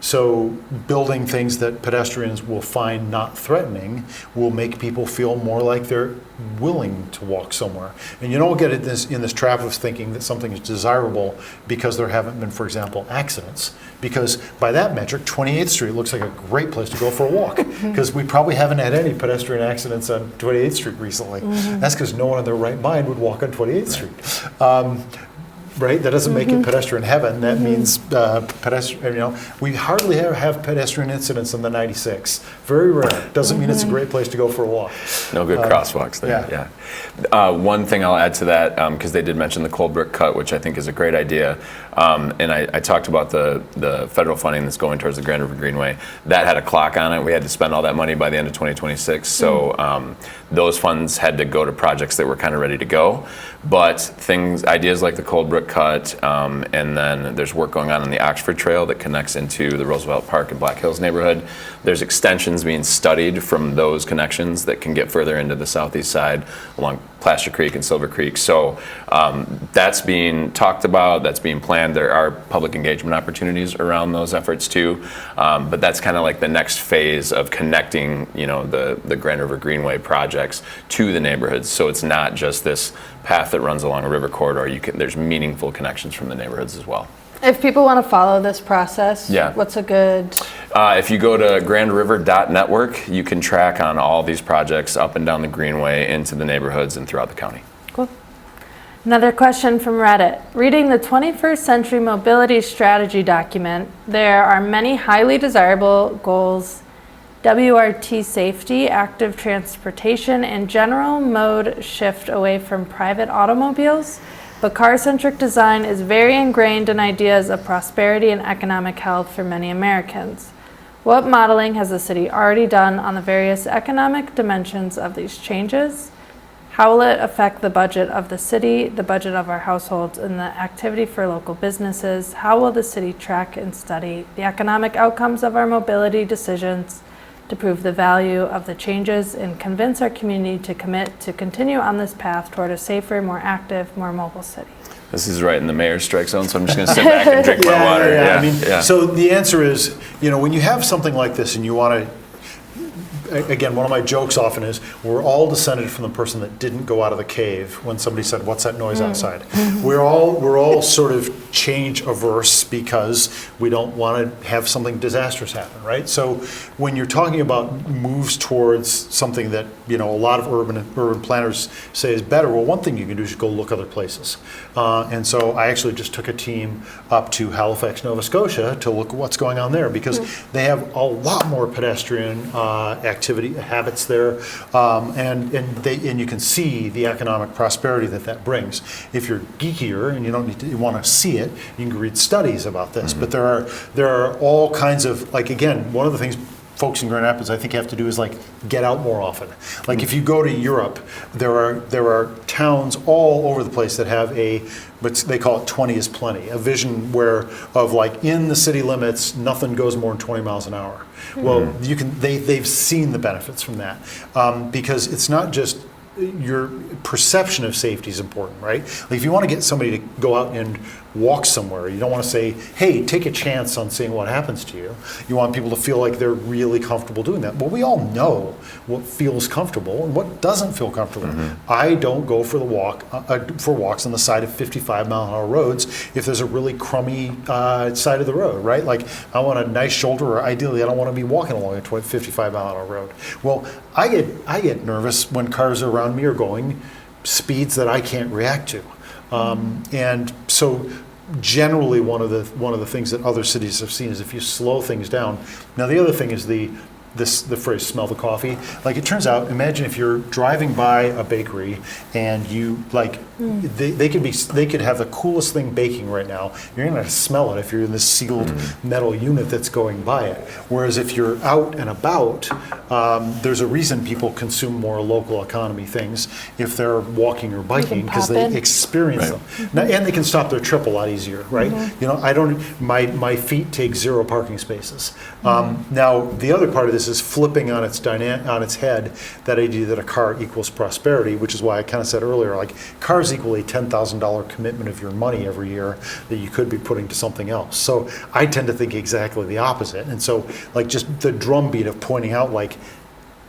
So building things that pedestrians will find not threatening will make people feel more like they're willing to walk somewhere. And you don't get in this trap of thinking that something is desirable because there haven't been, for example, accidents. Because by that metric, 28th Street looks like a great place to go for a walk. Because we probably haven't had any pedestrian accidents on 28th Street recently. That's because no one in their right mind would walk on 28th Street. Right? That doesn't make it pedestrian heaven. That means pedestrian. We hardly ever have pedestrian incidents in the 96. Very rare. Doesn't mean it's a great place to go for a walk. No good crosswalks there. Yeah. One thing I'll add to that, because they did mention the cold brick cut, which I think is a great idea. And I talked about the federal funding that's going towards the Grand River Greenway. That had a clock on it. We had to spend all that money by the end of 2026. So those funds had to go to projects that were kind of ready to go. But ideas like the cold brick cut, and then there's work going on the Oxford Trail that connects into the Roosevelt Park and Black Hills neighborhood. There's extensions being studied from those connections that can get further into the southeast side along Plaster Creek and Silver Creek. So that's being talked about, that's being planned. There are public engagement opportunities around those efforts too. But that's kind of like the next phase of connecting, the Grand River Greenway projects to the neighborhoods. So it's not just this path that runs along a river corridor. There's meaningful connections from the neighborhoods as well. If people want to follow this process, Yeah. what's a good... If you go to grandriver.network, you can track on all these projects up and down the Greenway into the neighborhoods and throughout the county. Cool. Another question from Reddit. Reading the 21st Century Mobility Strategy document, there are many highly desirable goals: WRT safety, active transportation, and general mode shift away from private automobiles. But car-centric design is very ingrained in ideas of prosperity and economic health for many Americans. What modeling has the city already done on the various economic dimensions of these changes? How will it affect the budget of the city, the budget of our households, and the activity for local businesses? How will the city track and study the economic outcomes of our mobility decisions to prove the value of the changes and convince our community to commit to continue on this path toward a safer, more active, more mobile city? This is right in the mayor's strike zone, so I'm just going to sit back and drink my water. Yeah. So the answer is, when you have something like this and you want to, again, one of my jokes often is, we're all descended from the person that didn't go out of the cave when somebody said, "What's that noise outside?" We're all sort of change averse because we don't want to have something disastrous happen, right? So when you're talking about moves towards something that a lot of urban planners say is better, well, one thing you can do is go look other places. And so I actually just took a team up to Halifax, Nova Scotia to look at what's going on there, because they have a lot more pedestrian activity habits there, and you can see the economic prosperity that brings. If you're geekier and you want to see it, you can read studies about this. But there are all kinds of, again, one of the things folks in Grand Rapids I think have to do is get out more often. If you go to Europe, there are towns all over the place that have but they call it 20 is plenty, a vision of in the city limits, nothing goes more than 20 miles an hour. Well, they've seen the benefits from that, because it's not just your perception of safety is important, right? If you want to get somebody to go out and walk somewhere, you don't want to say, "Hey, take a chance on seeing what happens to you." You want people to feel like they're really comfortable doing that. Well, we all know what feels comfortable and what doesn't feel comfortable. I don't go for walks on the side of 55-mile-an-hour roads if there's a really crummy side of the road, right? I want a nice shoulder, or ideally I don't want to be walking along a 55-mile-an-hour road. Well, I get nervous when cars around me are going speeds that I can't react to. And so generally one of the things that other cities have seen is if you slow things down. Now the other thing is the phrase "smell the coffee." Like, it turns out, imagine if you're driving by a bakery and you they could have the coolest thing baking right now. You're going to smell it if you're in this sealed metal unit that's going by it. Whereas if you're out and about, there's a reason people consume more local economy things if they're walking or biking, because they experience them. Now, and they can stop their trip a lot easier, right? You know, my feet take 0 parking spaces. Now, the other part of this is flipping on its head that idea that a car equals prosperity, which is why I kind of said earlier, like, cars equal a $10,000 commitment of your money every year that you could be putting to something else. So I tend to think exactly the opposite. And so, like, just the drumbeat of pointing out, like,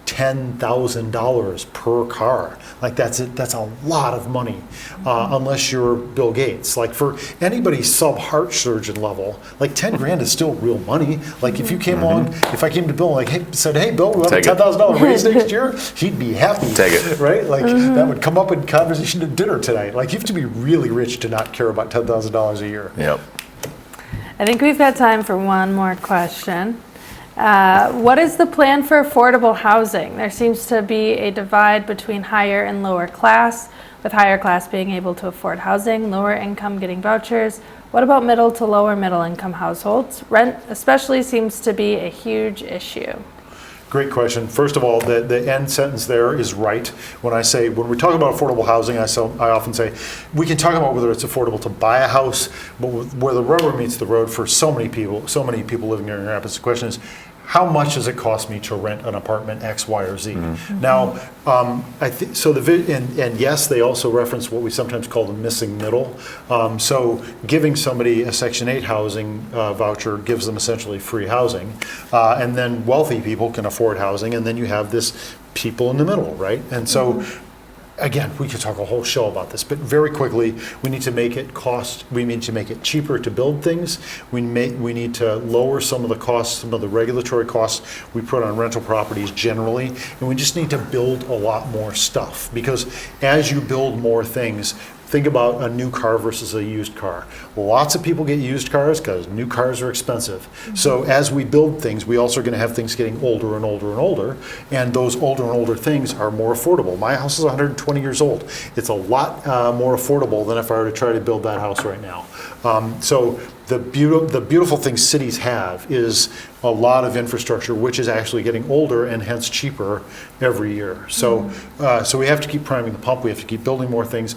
$10,000 per car. Like, that's a lot of money, unless you're Bill Gates. Like, for anybody sub-heart surgeon level, like, 10 grand is still real money. Like, if you came along, if I came to Bill and said, hey, Bill, we want a $10,000 raise next year, he'd be happy. Take it. Right? Like, that would come up in conversation at dinner tonight. Like, you have to be really rich to not care about $10,000 a year. Yep. I think we've got time for one more question. What is the plan for affordable housing? There seems to be a divide between higher and lower class, with higher class being able to afford housing, lower income getting vouchers. What about middle to lower middle income households? Rent especially seems to be a huge issue. Great question. First of all, the end sentence there is right. When we talk about affordable housing, I often say we can talk about whether it's affordable to buy a house, but where the rubber meets the road for so many people living here in Grand Rapids, the question is, how much does it cost me to rent an apartment X, Y, or Z? Now, I think so. And yes, they also reference what we sometimes call the missing middle. So giving somebody a Section 8 housing voucher gives them essentially free housing, and then wealthy people can afford housing, and then you have this people in the middle, right? And so. Again, we could talk a whole show about this, but very quickly, we need to make it cheaper to build things. We need to lower some of the costs, some of the regulatory costs we put on rental properties generally, and we just need to build a lot more stuff, because as you build more things, think about a new car versus a used car. Lots of people get used cars because new cars are expensive. So as we build things, we also are going to have things getting older and older and older, and those older and older things are more affordable. My house is 120 years old. It's a lot more affordable than if I were to try to build that house right now. So the beautiful thing cities have is a lot of infrastructure, which is actually getting older and hence cheaper every year. So so we have to keep priming the pump. We have to keep building more things.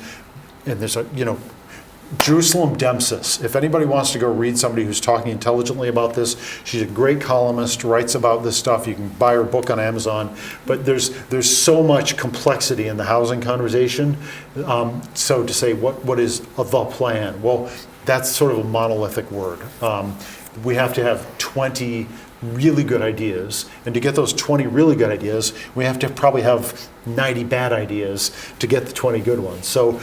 And there's Jerusalem Dempsis. If anybody wants to go read somebody who's talking intelligently about this, she's a great columnist, writes about this stuff. You can buy her book on Amazon. But there's so much complexity in the housing conversation. So to say what is the plan? Well, that's sort of a monolithic word. We have to have 20 really good ideas, and to get those 20 really good ideas, we have to probably have 90 bad ideas to get the 20 good ones. So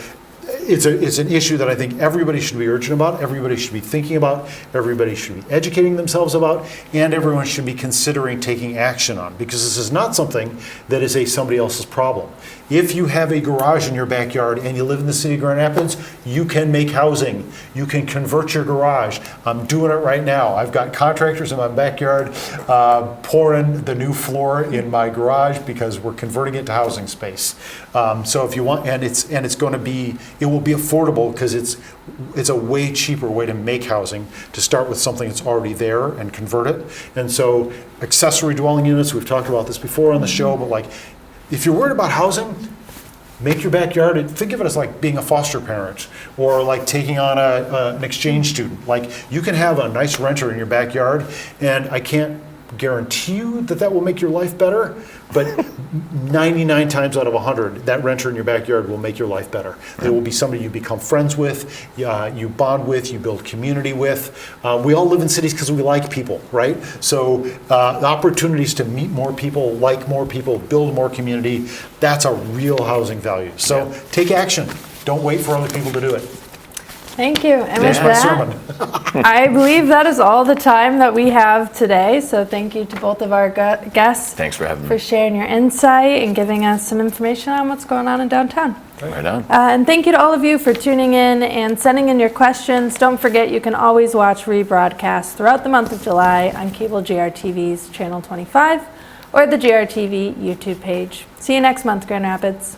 it's an issue that I think everybody should be urgent about, everybody should be thinking about, everybody should be educating themselves about, and everyone should be considering taking action on, because this is not something that is somebody else's problem. If you have a garage in your backyard and you live in the city of Grand Rapids, you can make housing. You can convert your garage. I'm doing it right now. I've got contractors in my backyard pouring the new floor in my garage because we're converting it to housing space. So if you want, it will be affordable because it's a way cheaper way to make housing, to start with something that's already there and convert it. And so accessory dwelling units, we've talked about this before on the show, but like, if you're worried about housing, make your backyard, think of it as like being a foster parent or like taking on an exchange student. Like, you can have a nice renter in your backyard, and I can't guarantee you that will make your life better, but 99 times out of 100, that renter in your backyard will make your life better. There will be somebody you become friends with, you bond with, you build community with. We all live in cities because we like people, right? So the opportunities to meet more people, like more people, build more community, that's a real housing value. So take action. Don't wait for other people to do it. Thank you. And with Thanks for the that, sermon. I believe that is all the time that we have today. So thank you to both of our guests Thanks for having for me. sharing your insight and giving us some information on what's going on in downtown. Right on. And thank you to all of you for tuning in and sending in your questions. Don't forget, you can always watch rebroadcasts throughout the month of July on cable GRTV's Channel 25 or the GRTV YouTube page. See you next month, Grand Rapids.